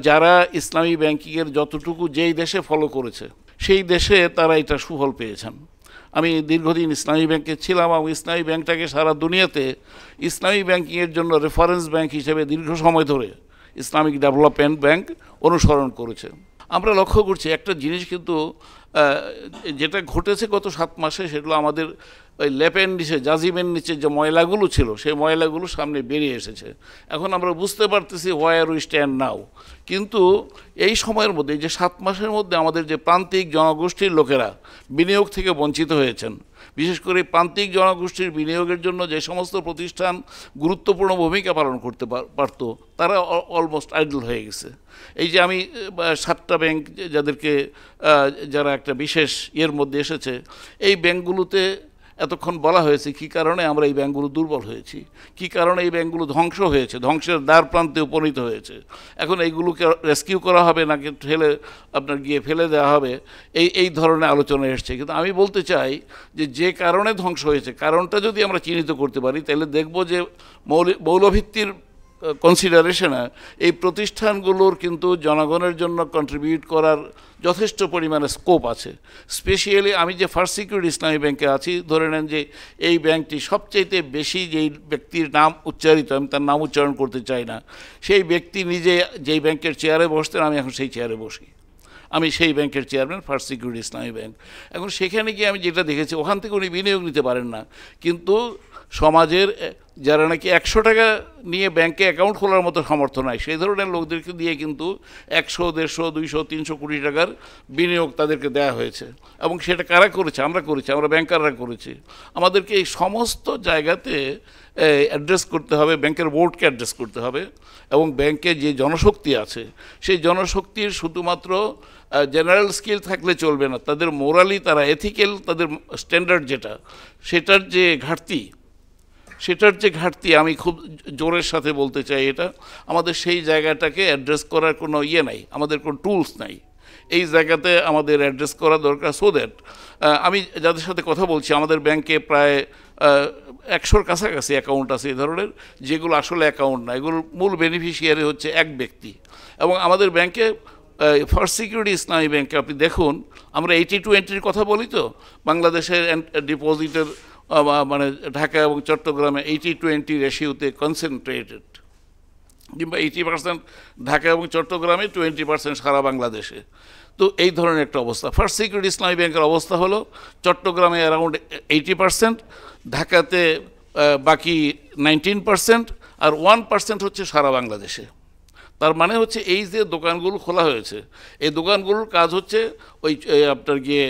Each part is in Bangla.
যারা ইসলামী ব্যাংকিংয়ের যতটুকু যেই দেশে ফলো করেছে সেই দেশে তারা এটা সুফল পেয়েছেন। আমি দীর্ঘদিন ইসলামী ব্যাংকে ছিলাম এবং ইসলামী ব্যাংকটাকে সারা দুনিয়াতে ইসলামী ব্যাংকিংয়ের জন্য রেফারেন্স ব্যাংক হিসেবে দীর্ঘ সময় ধরে ইসলামিক ডেভেলপমেন্ট ব্যাংক অনুসরণ করেছে। আমরা লক্ষ্য করছি একটা জিনিস কিন্তু যেটা ঘটেছে গত 7 মাসে, সেগুলো আমাদের ওই লেপের নিচে, জাজিমের নিচে যে ময়লাগুলো ছিল সেই ময়লাগুলো সামনে বেরিয়ে এসেছে। এখন আমরা বুঝতে পারতেছি হোয়ার উই স্ট্যান্ড নাও। কিন্তু এই সময়ের মধ্যে, যে 7 মাসের মধ্যে আমাদের যে প্রান্তিক জনগোষ্ঠীর লোকেরা বিনিয়োগ থেকে বঞ্চিত হয়েছেন, বিশেষ করে প্রান্তিক জনগোষ্ঠীর বিনিয়োগের জন্য যে সমস্ত প্রতিষ্ঠান গুরুত্বপূর্ণ ভূমিকা পালন করতে পারত, তারা অলমোস্ট আইডল হয়ে গেছে। এই যে আমি 7টা ব্যাংক যাদেরকে যারা একটা বিশেষ ইয়ের মধ্যে এসেছে, এই ব্যাংকগুলোতে এতক্ষণ বলা হয়েছে কী কারণে আমরা এই ব্যাংকগুলো দুর্বল হয়েছি, কী কারণে এই ব্যাংকগুলো ধ্বংস হয়েছে, ধ্বংসের দ্বার প্রান্তে উপনীত হয়েছে। এখন এইগুলোকে রেস্কিউ করা হবে নাকি গিয়ে ফেলে দেওয়া হবে, এই ধরনের আলোচনা এসছে। কিন্তু আমি বলতে চাই যে কারণে ধ্বংস হয়েছে, কারণটা যদি আমরা চিহ্নিত করতে পারি, তাহলে দেখব যে মৌলভিত্তির কনসিডারেশনে এই প্রতিষ্ঠানগুলোর কিন্তু জনগণের জন্য কন্ট্রিবিউট করার যথেষ্ট পরিমাণে স্কোপ আছে। স্পেশালি আমি যে ফার্স্ট সিকিউরিটি ইসলামী ব্যাংকে আছি, ধরে নেন যে এই ব্যাংকটি সবচাইতে বেশি যেই ব্যক্তির নাম উচ্চারিত, আমি তার নাম উচ্চারণ করতে চাই না, সেই ব্যক্তি নিজে যেই ব্যাংকের চেয়ারে বসতেন, আমি এখন সেই চেয়ারে বসি। আমি সেই ব্যাংকের চেয়ারম্যান, ফার্স্ট সিকিউরিটি ইসলামী ব্যাংক। এখন সেখানে গিয়ে আমি যেটা দেখেছি, ওখান থেকে উনি বিনিয়োগ নিতে পারেন না, কিন্তু সমাজের যারা নাকি 100 টাকা নিয়ে ব্যাংকে অ্যাকাউন্ট খোলার মতো সামর্থ্য নাই, সেই ধরনের লোকদেরকে দিয়ে কিন্তু 100, 150, 200, 300 কোটি টাকার বিনিয়োগ তাদেরকে দেওয়া হয়েছে। এবং সেটা কারা করেছে? আমরা করেছি, আমরা ব্যাংকাররা করেছি। আমাদেরকে এই সমস্ত জায়গাতে অ্যাড্রেস করতে হবে, ব্যাংকের বোর্ডকে অ্যাড্রেস করতে হবে। এবং ব্যাংকে যে জনশক্তি আছে, সেই জনশক্তির শুধুমাত্র জেনারেল স্কিল থাকলে চলবে না, তাদের মোরালি, তারা এথিক্যাল, তাদের স্ট্যান্ডার্ড যেটা, সেটার যে ঘাটতি আমি খুব জোরের সাথে বলতে চাই, এটা আমাদের সেই জায়গাটাকে অ্যাড্রেস করার কোনো ইয়ে নাই, আমাদের কোনো টুলস নাই। এই জায়গাতে আমাদের অ্যাড্রেস করা দরকার, সো দ্যাট আমি যাদের সাথে কথা বলছি, আমাদের ব্যাংকে প্রায় 100-র কাছাকাছি অ্যাকাউন্ট আছে এই ধরনের, যেগুলো আসলে অ্যাকাউন্ট না, এগুলোর মূল বেনিফিশিয়ারি হচ্ছে এক ব্যক্তি। এবং আমাদের ব্যাংকে, ফার্স্ট সিকিউরিটি ইসলামী ব্যাংকে আপনি দেখুন, আমরা 80-20 কথা বলি তো, বাংলাদেশের ডিপোজিটের মানে ঢাকা এবং চট্টগ্রামে 80-20 রেশিওতে কনসেন্ট্রেটেড, কিংবা 80% ঢাকা এবং চট্টগ্রামে, 20% সারা বাংলাদেশে। তো এই ধরনের একটা অবস্থা। ফার্স্ট সিকিউরিটি ইসলামী ব্যাংকের অবস্থা হলো চট্টগ্রামে অ্যারাউন্ড 80%, ঢাকাতে বাকি 19%, আর 1% হচ্ছে সারা বাংলাদেশে। তার মানে হচ্ছে এই যে দোকানগুলো খোলা হয়েছে, এই দোকানগুলোর কাজ হচ্ছে ওই আপনার গিয়ে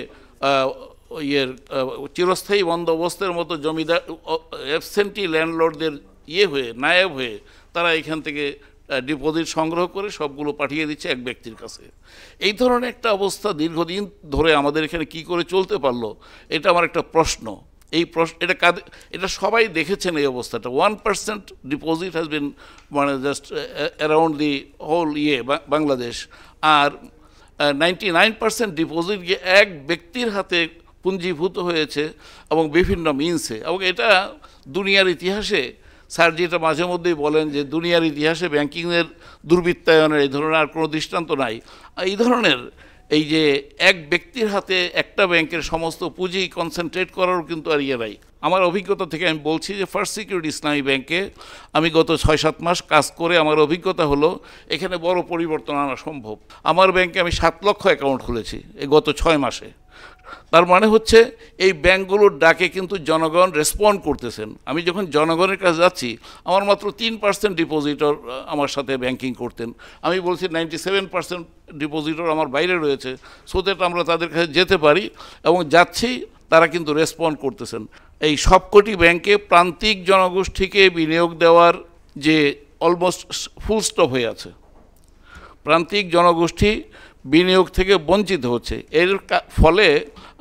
চিরস্থায়ী বন্দোবস্তের মতো জমিদার, অ্যাবসেন্টি ল্যান্ডলর্ডদের নায়েব হয়ে তারা এখান থেকে ডিপোজিট সংগ্রহ করে সবগুলো পাঠিয়ে দিচ্ছে এক ব্যক্তির কাছে। এই ধরনের একটা অবস্থা দীর্ঘদিন ধরে আমাদের এখানে কি করে চলতে পারলো, এটা আমার একটা প্রশ্ন। এটা সবাই দেখেছেন এই অবস্থাটা। 1% ডিপোজিট হ্যাজ বিন মানে just around the whole Bangladesh, আর 99% ডিপোজিট গিয়ে এক ব্যক্তির হাতে পুঞ্জীভূত হয়েছে এবং বিভিন্ন মিনসে। এবং এটা দুনিয়ার ইতিহাসে, স্যার যেটা মাঝে মধ্যেই বলেন যে দুনিয়ার ইতিহাসে ব্যাংকিংয়ের দুর্বৃত্তায়নের এই ধরনের আর কোনো দৃষ্টান্ত নাই। এই ধরনের এই যে এক ব্যক্তির হাতে একটা ব্যাংকের সমস্ত পুঁজি কনসেন্ট্রেট করারও কিন্তু আর ইয়ে নাই। আমার অভিজ্ঞতা থেকে আমি বলছি যে ফার্স্ট সিকিউরিটি ইসলামী ব্যাংকে আমি গত 6-7 মাস কাজ করে আমার অভিজ্ঞতা হলো এখানে বড় পরিবর্তন আনা সম্ভব। আমার ব্যাংকে আমি 7 লক্ষ অ্যাকাউন্ট খুলেছি এই গত 6 মাসে। তার মানে হচ্ছে এই ব্যাংকগুলোর ডাকে কিন্তু জনগণ রেসপন্ড করতেছেন। আমি যখন জনগণের কাছে যাচ্ছি, আমার মাত্র 3% ডিপোজিটর আমার সাথে ব্যাংকিং করতেন। আমি বলছি 97% ডিপোজিটর আমার বাইরে রয়েছে, সো দ্যাট আমরা তাদের কাছে যেতে পারি, এবং যাচ্ছি, তারা কিন্তু রেসপন্ড করতেছেন। এই সবকটি ব্যাংকে প্রান্তিক জনগোষ্ঠীকে বিনিয়োগ দেওয়ার যে অলমোস্ট ফুল স্টপ হয়ে আছে, প্রান্তিক জনগোষ্ঠী বিনিয়োগ থেকে বঞ্চিত হচ্ছে। এর ফলে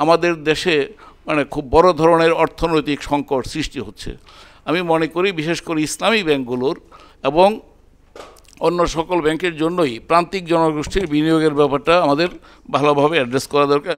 আমাদের দেশে মানে খুব বড় ধরনের অর্থনৈতিক সংকট সৃষ্টি হচ্ছে। আমি মনে করি বিশেষ করে ইসলামী ব্যাংকগুলোর এবং অন্য সকল ব্যাংকের জন্যই প্রান্তিক জনগোষ্ঠীর বিনিয়োগের ব্যাপারটা আমাদের ভালোভাবে অ্যাড্রেস করা দরকার।